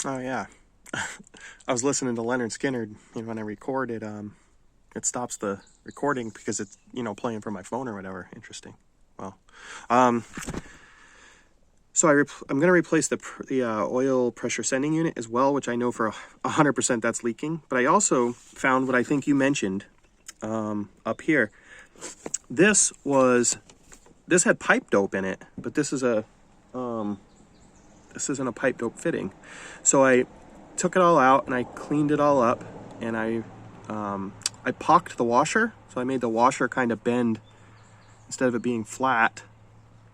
Oh yeah. I was listening to Leonard Skinner, and when I record it, it stops the recording because it's, playing from my phone or whatever. Interesting. Well, so I'm going to replace the oil pressure sending unit as well, which I know for 100% that's leaking. But I also found what I think you mentioned up here. This had pipe dope in it, but this isn't a pipe dope fitting. So I took it all out and I cleaned it all up, and I pocked the washer. So I made the washer kind of bend instead of it being flat.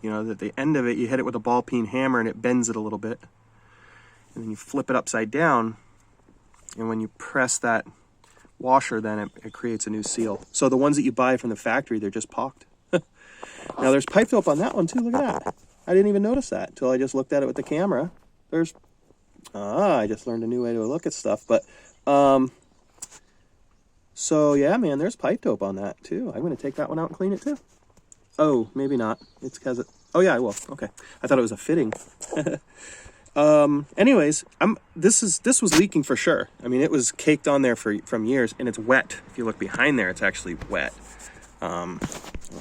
At the end of it, you hit it with a ball peen hammer and it bends it a little bit. And then you flip it upside down. And when you press that washer, then it creates a new seal. So the ones that you buy from the factory, they're just pocked. Now there's pipe dope on that one too. Look at that. I didn't even notice that until I just looked at it with the camera. I just learned a new way to look at stuff. But, so yeah, man, there's pipe dope on that too. I'm going to take that one out and clean it too. Oh, maybe not. It's because it... Oh, yeah, I will. Okay. I thought it was a fitting. Anyways, this was leaking for sure. I mean, it was caked on there from years, and it's wet. If you look behind there, it's actually wet. I don't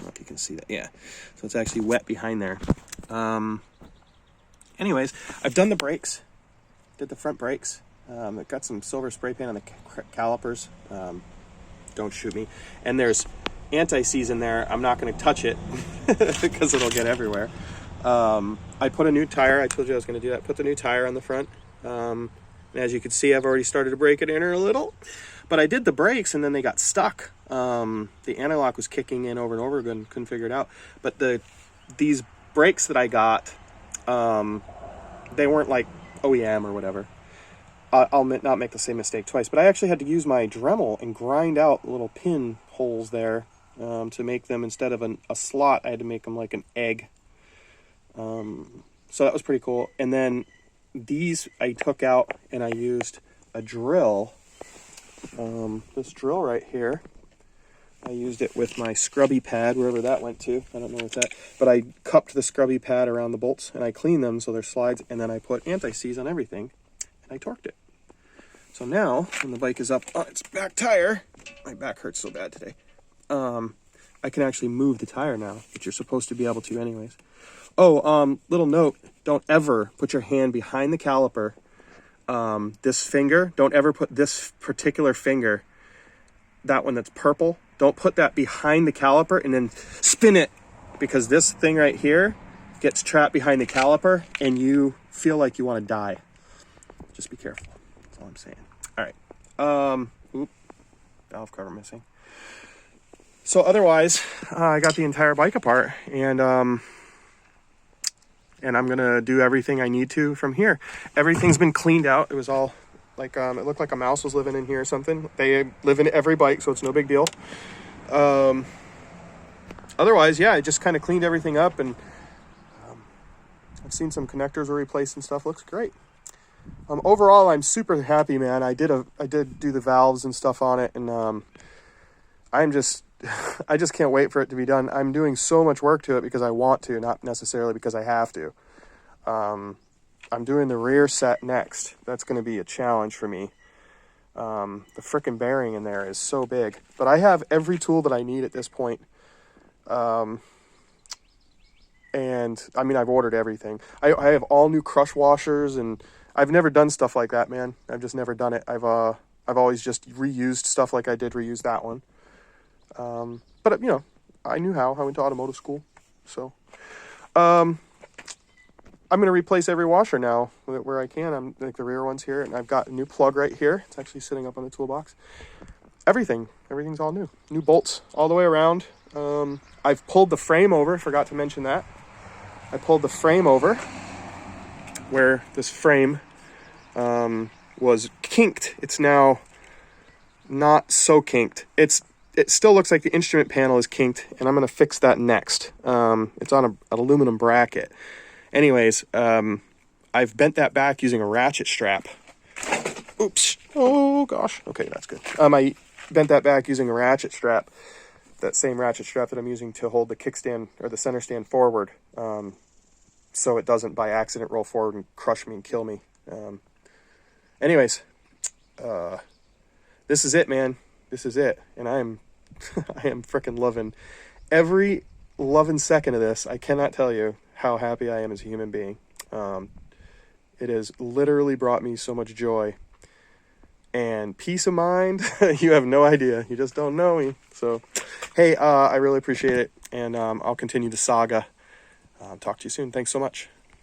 know if you can see that. Yeah. So it's actually wet behind there. Anyways, I've done the brakes. Did the front brakes. It got some silver spray paint on the calipers. Don't shoot me. And there's anti-seize in there. I'm not going to touch it because it'll get everywhere. I put a new tire. I told you I was going to do that. Put the new tire on the front. And as you can see, I've already started to break it in a little. But I did the brakes and then they got stuck. The anti-lock was kicking in over and over again. Couldn't figure it out. But these brakes that I got, they weren't like OEM or whatever. I'll not make the same mistake twice. But I actually had to use my Dremel and grind out little pin holes there. To make them, instead of a slot, I had to make them like an egg. So that was pretty cool. And then these I took out and I used a drill. This drill right here. I used it with my scrubby pad, wherever that went to. I don't know what's that. But I cupped the scrubby pad around the bolts and I cleaned them so they're slides. And then I put anti-seize on everything and I torqued it. So now, when the bike is up on its back tire, my back hurts so bad today. I can actually move the tire now, which you're supposed to be able to anyways. Oh, little note, don't ever put your hand behind the caliper. This finger, don't ever put this particular finger, that one that's purple, don't put that behind the caliper and then spin it, because this thing right here gets trapped behind the caliper and you feel like you want to die. Just be careful. That's all I'm saying. All right. Valve cover missing. So otherwise, I got the entire bike apart, and I'm gonna do everything I need to from here. Everything's been cleaned out. It was all like it looked like a mouse was living in here or something. They live in every bike, so it's no big deal. Otherwise, yeah, I just kind of cleaned everything up, and I've seen some connectors were replaced and stuff. Looks great. Overall, I'm super happy, man. I did do the valves and stuff on it, and I just can't wait for it to be done. I'm doing so much work to it because I want to, not necessarily because I have to. I'm doing the rear set next. That's going to be a challenge for me. The frickin' bearing in there is so big. But I have every tool that I need at this point. And, I mean, I've ordered everything. I have all new crush washers, and I've never done stuff like that, man. I've just never done it. I've always just reused stuff like I did reuse that one. But I knew how. I went to automotive school. So, I'm going to replace every washer now where I can. I'm like the rear ones here, and I've got a new plug right here. It's actually sitting up on the toolbox. Everything's all new. New bolts all the way around. I've pulled the frame over. Forgot to mention that. I pulled the frame over where this frame, was kinked. It's now not so kinked. It still looks like the instrument panel is kinked, and I'm going to fix that next. It's on an aluminum bracket. Anyways, I've bent that back using a ratchet strap. Oops. Oh, gosh. Okay, that's good. I bent that back using a ratchet strap, that same ratchet strap that I'm using to hold the kickstand or the center stand forward, so it doesn't by accident roll forward and crush me and kill me. Anyways, this is it, man. This is it. And I am freaking loving every loving second of this. I cannot tell you how happy I am as a human being. It has literally brought me so much joy and peace of mind. You have no idea. You just don't know me. So, hey, I really appreciate it. And I'll continue the saga. Talk to you soon. Thanks so much.